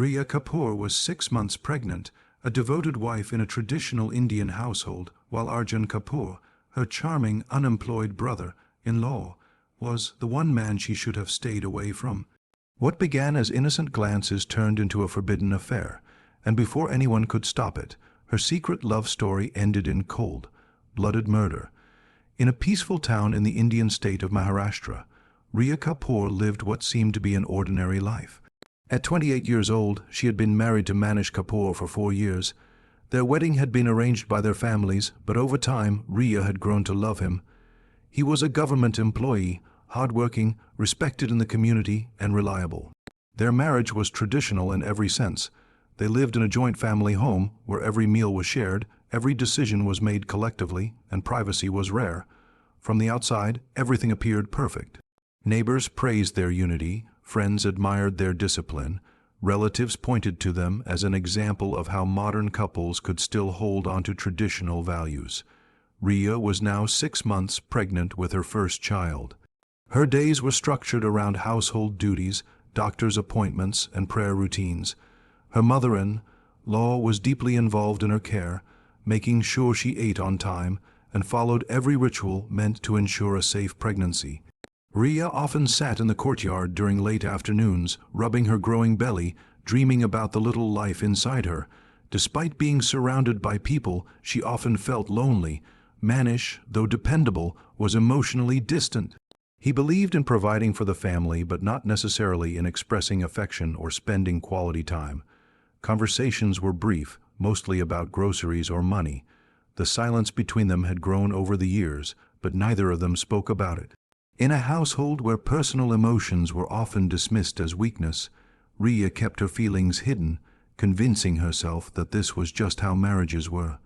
Riya Kapoor was 6 months pregnant, a devoted wife in a traditional Indian household, while Arjun Kapoor, her charming, unemployed brother-in-law, was the one man she should have stayed away from. What began as innocent glances turned into a forbidden affair, and before anyone could stop it, her secret love story ended in cold-blooded murder. In a peaceful town in the Indian state of Maharashtra, Riya Kapoor lived what seemed to be an ordinary life. At 28 years old, she had been married to Manish Kapoor for 4 years. Their wedding had been arranged by their families, but over time, Riya had grown to love him. He was a government employee, hardworking, respected in the community, and reliable. Their marriage was traditional in every sense. They lived in a joint family home where every meal was shared, every decision was made collectively, and privacy was rare. From the outside, everything appeared perfect. Neighbors praised their unity, friends admired their discipline, relatives pointed to them as an example of how modern couples could still hold onto traditional values. Riya was now 6 months pregnant with her first child. Her days were structured around household duties, doctor's appointments, and prayer routines. Her mother-in-law was deeply involved in her care, making sure she ate on time and followed every ritual meant to ensure a safe pregnancy. Riya often sat in the courtyard during late afternoons, rubbing her growing belly, dreaming about the little life inside her. Despite being surrounded by people, she often felt lonely. Manish, though dependable, was emotionally distant. He believed in providing for the family, but not necessarily in expressing affection or spending quality time. Conversations were brief, mostly about groceries or money. The silence between them had grown over the years, but neither of them spoke about it. In a household where personal emotions were often dismissed as weakness, Riya kept her feelings hidden, convincing herself that this was just how marriages were.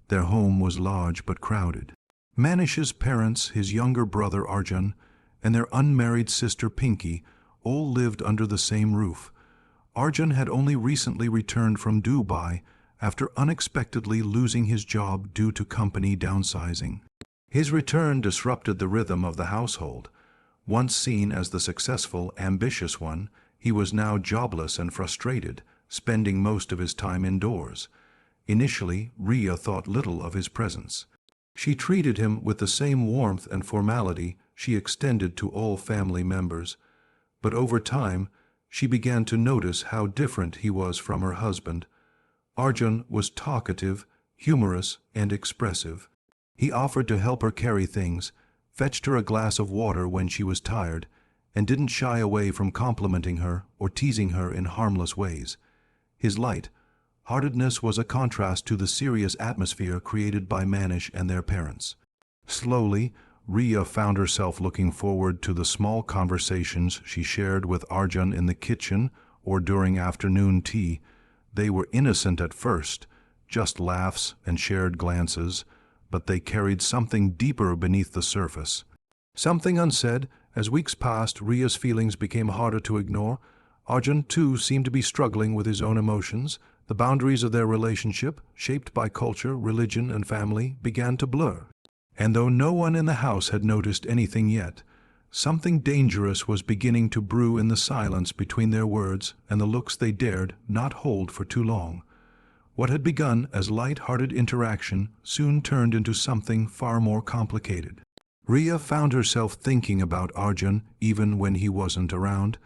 Their home was large but crowded. Manish's parents, his younger brother Arjun, and their unmarried sister Pinky all lived under the same roof. Arjun had only recently returned from Dubai after unexpectedly losing his job due to company downsizing. His return disrupted the rhythm of the household. Once seen as the successful, ambitious one, he was now jobless and frustrated, spending most of his time indoors. Initially, Riya thought little of his presence. She treated him with the same warmth and formality she extended to all family members. But over time, she began to notice how different he was from her husband. Arjun was talkative, humorous, and expressive. He offered to help her carry things, fetched her a glass of water when she was tired, and didn't shy away from complimenting her or teasing her in harmless ways. His light-heartedness was a contrast to the serious atmosphere created by Manish and their parents. Slowly, Riya found herself looking forward to the small conversations she shared with Arjun in the kitchen or during afternoon tea. They were innocent at first, just laughs and shared glances, but they carried something deeper beneath the surface. Something unsaid. As weeks passed, Riya's feelings became harder to ignore. Arjun, too, seemed to be struggling with his own emotions. The boundaries of their relationship, shaped by culture, religion, and family, began to blur. And though no one in the house had noticed anything yet, something dangerous was beginning to brew in the silence between their words and the looks they dared not hold for too long. What had begun as light-hearted interaction soon turned into something far more complicated. Riya found herself thinking about Arjun even when he wasn't around.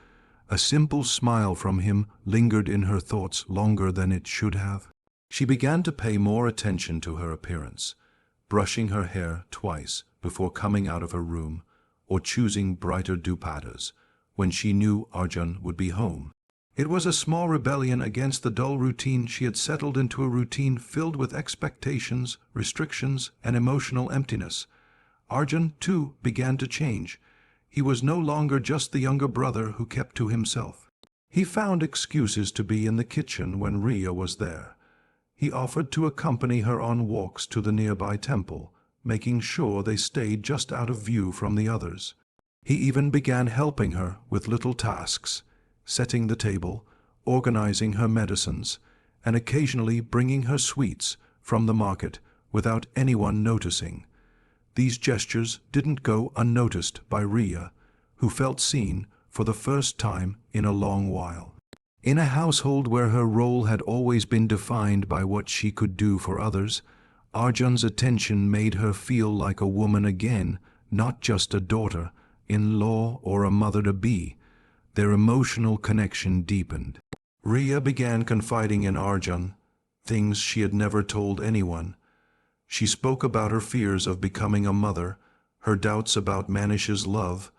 A simple smile from him lingered in her thoughts longer than it should have. She began to pay more attention to her appearance, brushing her hair twice before coming out of her room, or choosing brighter dupattas when she knew Arjun would be home. It was a small rebellion against the dull routine she had settled into, a routine filled with expectations, restrictions, and emotional emptiness. Arjun, too, began to change. He was no longer just the younger brother who kept to himself. He found excuses to be in the kitchen when Riya was there. He offered to accompany her on walks to the nearby temple, making sure they stayed just out of view from the others. He even began helping her with little tasks, setting the table, organizing her medicines, and occasionally bringing her sweets from the market without anyone noticing. These gestures didn't go unnoticed by Riya, who felt seen for the first time in a long while. In a household where her role had always been defined by what she could do for others, Arjun's attention made her feel like a woman again, not just a daughter, in-law, or a mother-to-be. Their emotional connection deepened. Riya began confiding in Arjun, things she had never told anyone. She spoke about her fears of becoming a mother, her doubts about Manish's love,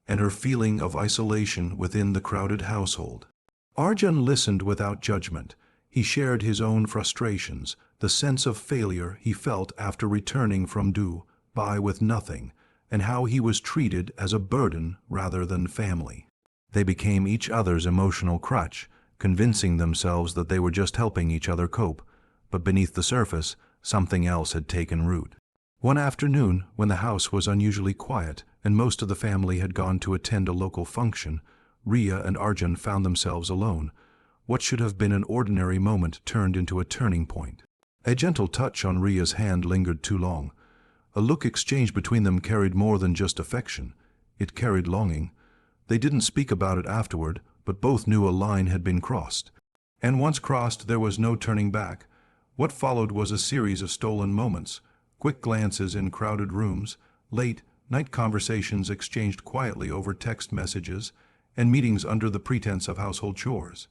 and her feeling of isolation within the crowded household. Arjun listened without judgment. He shared his own frustrations, the sense of failure he felt after returning from Dubai with nothing, and how he was treated as a burden rather than family. They became each other's emotional crutch, convincing themselves that they were just helping each other cope, but beneath the surface, something else had taken root. One afternoon, when the house was unusually quiet and most of the family had gone to attend a local function, Riya and Arjun found themselves alone. What should have been an ordinary moment turned into a turning point. A gentle touch on Riya's hand lingered too long. A look exchanged between them carried more than just affection. It carried longing. They didn't speak about it afterward, but both knew a line had been crossed. And once crossed, there was no turning back. What followed was a series of stolen moments, quick glances in crowded rooms, late-night conversations exchanged quietly over text messages, and meetings under the pretense of household chores.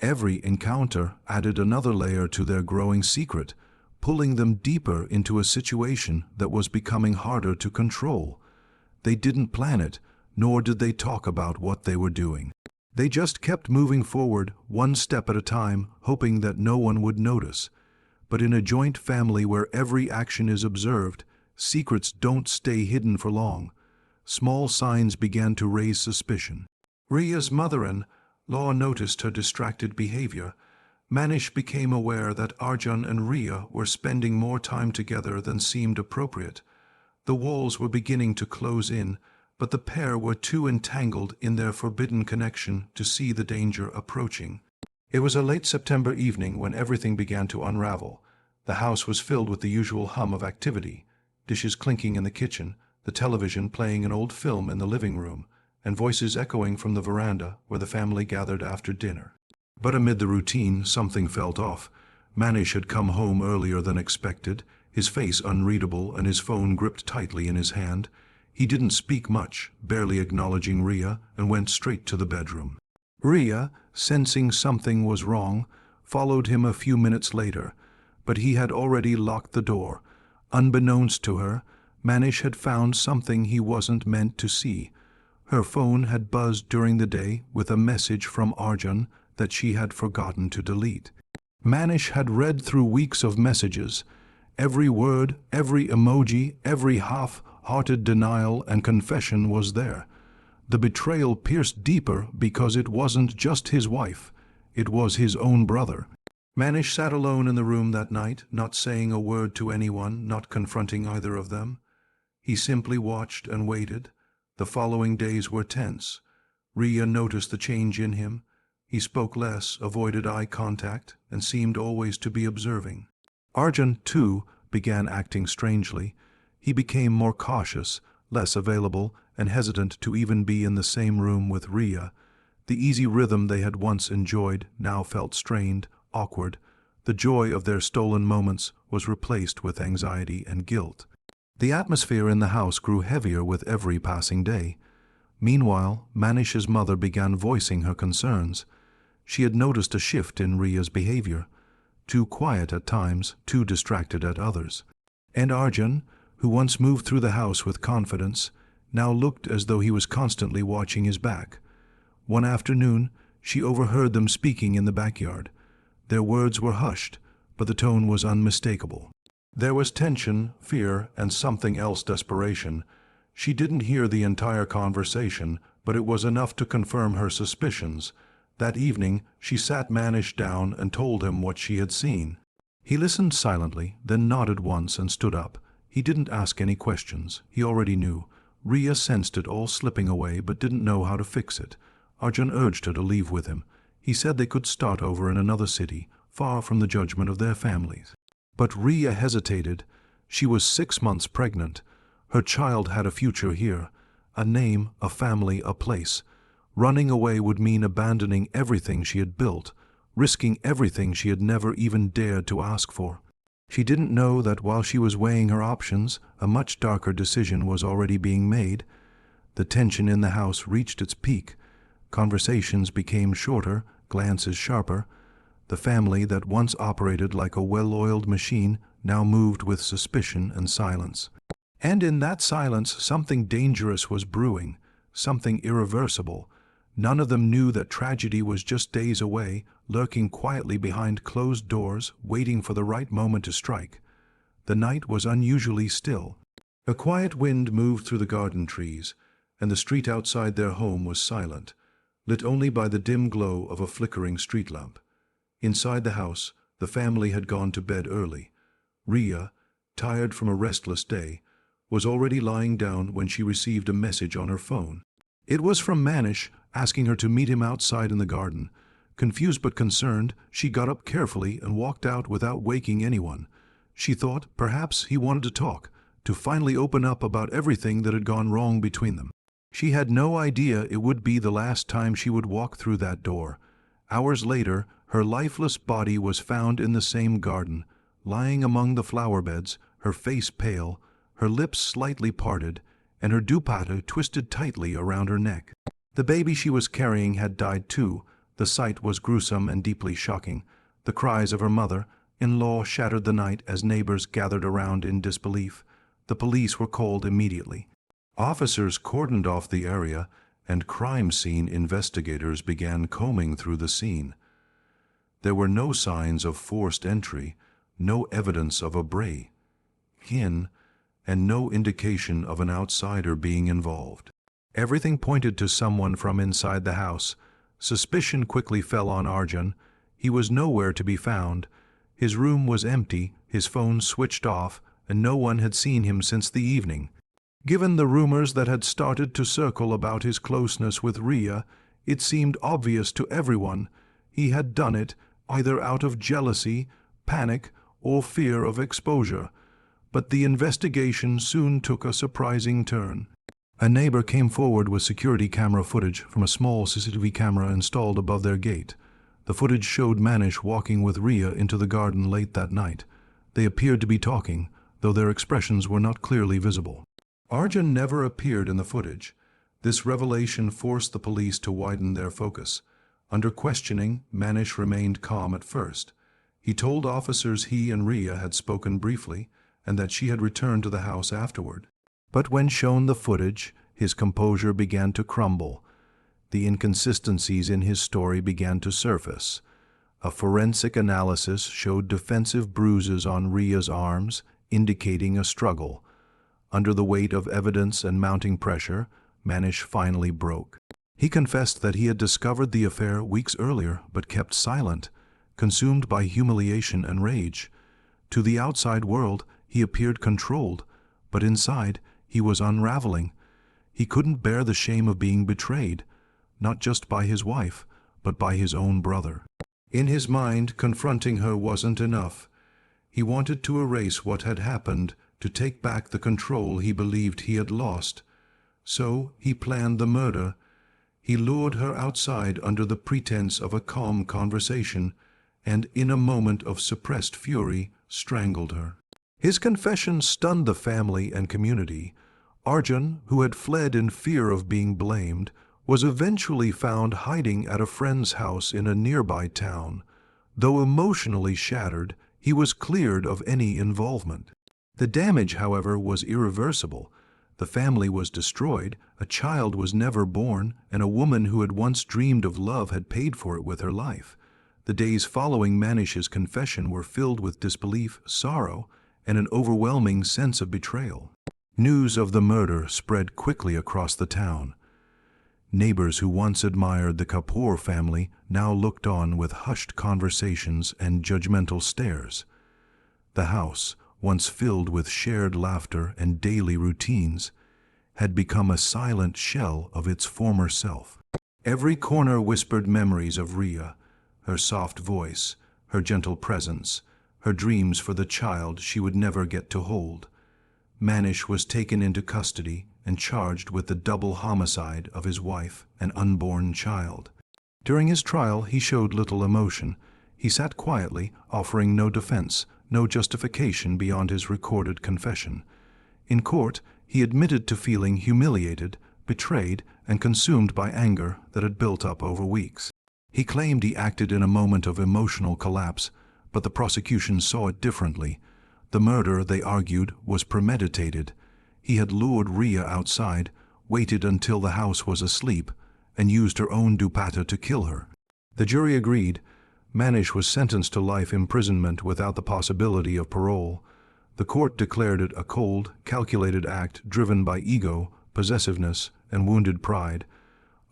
Every encounter added another layer to their growing secret, pulling them deeper into a situation that was becoming harder to control. They didn't plan it, nor did they talk about what they were doing. They just kept moving forward, one step at a time, hoping that no one would notice. But in a joint family where every action is observed, secrets don't stay hidden for long. Small signs began to raise suspicion. Riya's mother-in-law noticed her distracted behavior. Manish became aware that Arjun and Riya were spending more time together than seemed appropriate. The walls were beginning to close in, but the pair were too entangled in their forbidden connection to see the danger approaching. It was a late September evening when everything began to unravel. The house was filled with the usual hum of activity, dishes clinking in the kitchen, the television playing an old film in the living room, and voices echoing from the veranda where the family gathered after dinner. But amid the routine, something felt off. Manish had come home earlier than expected, his face unreadable and his phone gripped tightly in his hand. He didn't speak much, barely acknowledging Riya, and went straight to the bedroom. Riya, sensing something was wrong, followed him a few minutes later, but he had already locked the door. Unbeknownst to her, Manish had found something he wasn't meant to see. Her phone had buzzed during the day with a message from Arjun that she had forgotten to delete. Manish had read through weeks of messages. Every word, every emoji, every half-hearted denial and confession was there. The betrayal pierced deeper because it wasn't just his wife, it was his own brother. Manish sat alone in the room that night, not saying a word to anyone, not confronting either of them. He simply watched and waited. The following days were tense. Riya noticed the change in him. He spoke less, avoided eye contact, and seemed always to be observing. Arjun, too, began acting strangely. He became more cautious, less available, and hesitant to even be in the same room with Riya. The easy rhythm they had once enjoyed now felt strained, awkward. The joy of their stolen moments was replaced with anxiety and guilt. The atmosphere in the house grew heavier with every passing day. Meanwhile, Manish's mother began voicing her concerns. She had noticed a shift in Riya's behavior. Too quiet at times, too distracted at others. And Arjun, who once moved through the house with confidence, now looked as though he was constantly watching his back. One afternoon, she overheard them speaking in the backyard. Their words were hushed, but the tone was unmistakable. There was tension, fear, and something else, desperation. She didn't hear the entire conversation, but it was enough to confirm her suspicions. That evening, she sat Manish down and told him what she had seen. He listened silently, then nodded once and stood up. He didn't ask any questions. He already knew. Riya sensed it all slipping away but didn't know how to fix it. Arjun urged her to leave with him. He said they could start over in another city, far from the judgment of their families. But Riya hesitated. She was 6 months pregnant. Her child had a future here, a name, a family, a place. Running away would mean abandoning everything she had built, risking everything she had never even dared to ask for. She didn't know that while she was weighing her options, a much darker decision was already being made. The tension in the house reached its peak. Conversations became shorter, glances sharper. The family that once operated like a well-oiled machine now moved with suspicion and silence. And in that silence, something dangerous was brewing, something irreversible. None of them knew that tragedy was just days away, lurking quietly behind closed doors, waiting for the right moment to strike. The night was unusually still. A quiet wind moved through the garden trees, and the street outside their home was silent, lit only by the dim glow of a flickering street lamp. Inside the house, the family had gone to bed early. Riya, tired from a restless day, was already lying down when she received a message on her phone. It was from Manish, asking her to meet him outside in the garden. Confused but concerned, she got up carefully and walked out without waking anyone. She thought perhaps he wanted to talk, to finally open up about everything that had gone wrong between them. She had no idea it would be the last time she would walk through that door. Hours later, her lifeless body was found in the same garden, lying among the flower beds, her face pale, her lips slightly parted, and her dupatta twisted tightly around her neck. The baby she was carrying had died too. The sight was gruesome and deeply shocking. The cries of her mother-in-law shattered the night as neighbors gathered around in disbelief. The police were called immediately. Officers cordoned off the area, and crime scene investigators began combing through the scene. There were no signs of forced entry, no evidence of a break-in, and no indication of an outsider being involved. Everything pointed to someone from inside the house. Suspicion quickly fell on Arjun. He was nowhere to be found. His room was empty, his phone switched off, and no one had seen him since the evening. Given the rumors that had started to circle about his closeness with Riya, it seemed obvious to everyone he had done it either out of jealousy, panic, or fear of exposure. But the investigation soon took a surprising turn. A neighbor came forward with security camera footage from a small CCTV camera installed above their gate. The footage showed Manish walking with Riya into the garden late that night. They appeared to be talking, though their expressions were not clearly visible. Arjun never appeared in the footage. This revelation forced the police to widen their focus. Under questioning, Manish remained calm at first. He told officers he and Riya had spoken briefly, and that she had returned to the house afterward. But when shown the footage, his composure began to crumble. The inconsistencies in his story began to surface. A forensic analysis showed defensive bruises on Riya's arms, indicating a struggle. Under the weight of evidence and mounting pressure, Manish finally broke. He confessed that he had discovered the affair weeks earlier, but kept silent, consumed by humiliation and rage. To the outside world, he appeared controlled, but inside, he was unraveling. He couldn't bear the shame of being betrayed, not just by his wife, but by his own brother. In his mind, confronting her wasn't enough. He wanted to erase what had happened, to take back the control he believed he had lost. So he planned the murder. He lured her outside under the pretense of a calm conversation, and in a moment of suppressed fury, strangled her. His confession stunned the family and community. Arjun, who had fled in fear of being blamed, was eventually found hiding at a friend's house in a nearby town. Though emotionally shattered, he was cleared of any involvement. The damage, however, was irreversible. The family was destroyed, a child was never born, and a woman who had once dreamed of love had paid for it with her life. The days following Manish's confession were filled with disbelief, sorrow, and an overwhelming sense of betrayal. News of the murder spread quickly across the town. Neighbors who once admired the Kapoor family now looked on with hushed conversations and judgmental stares. The house, once filled with shared laughter and daily routines, had become a silent shell of its former self. Every corner whispered memories of Riya, her soft voice, her gentle presence, her dreams for the child she would never get to hold. Manish was taken into custody, and charged with the double homicide of his wife and unborn child. During his trial, he showed little emotion. He sat quietly, offering no defense, no justification beyond his recorded confession. In court, he admitted to feeling humiliated, betrayed, and consumed by anger that had built up over weeks. He claimed he acted in a moment of emotional collapse, but the prosecution saw it differently. The murder, they argued, was premeditated. He had lured Riya outside, waited until the house was asleep, and used her own dupatta to kill her. The jury agreed. Manish was sentenced to life imprisonment without the possibility of parole. The court declared it a cold, calculated act driven by ego, possessiveness, and wounded pride.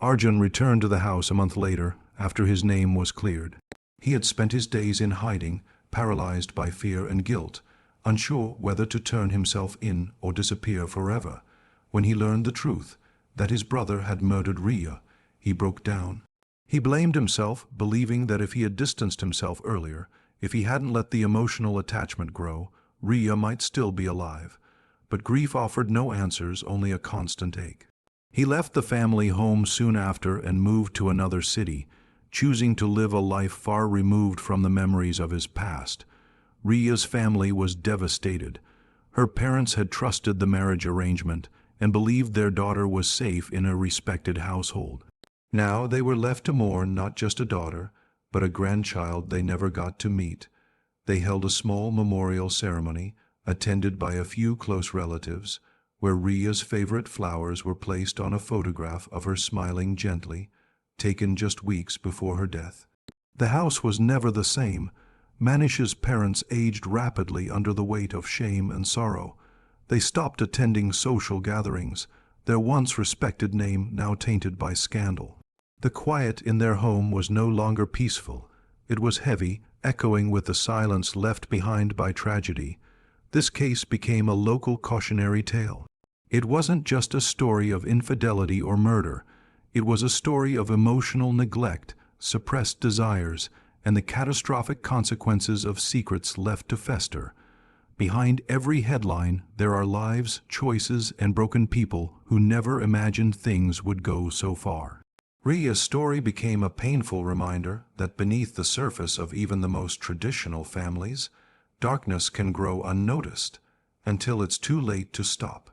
Arjun returned to the house a month later, after his name was cleared. He had spent his days in hiding, paralyzed by fear and guilt, unsure whether to turn himself in or disappear forever. When he learned the truth, that his brother had murdered Riya, he broke down. He blamed himself, believing that if he had distanced himself earlier, if he hadn't let the emotional attachment grow, Riya might still be alive. But grief offered no answers, only a constant ache. He left the family home soon after and moved to another city, choosing to live a life far removed from the memories of his past. Riya's family was devastated. Her parents had trusted the marriage arrangement and believed their daughter was safe in a respected household. Now they were left to mourn not just a daughter, but a grandchild they never got to meet. They held a small memorial ceremony, attended by a few close relatives, where Riya's favorite flowers were placed on a photograph of her smiling gently, taken just weeks before her death. The house was never the same. Manish's parents aged rapidly under the weight of shame and sorrow. They stopped attending social gatherings, their once respected name now tainted by scandal. The quiet in their home was no longer peaceful. It was heavy, echoing with the silence left behind by tragedy. This case became a local cautionary tale. It wasn't just a story of infidelity or murder. It was a story of emotional neglect, suppressed desires, and the catastrophic consequences of secrets left to fester. Behind every headline, there are lives, choices, and broken people who never imagined things would go so far. Riya's story became a painful reminder that beneath the surface of even the most traditional families, darkness can grow unnoticed until it's too late to stop.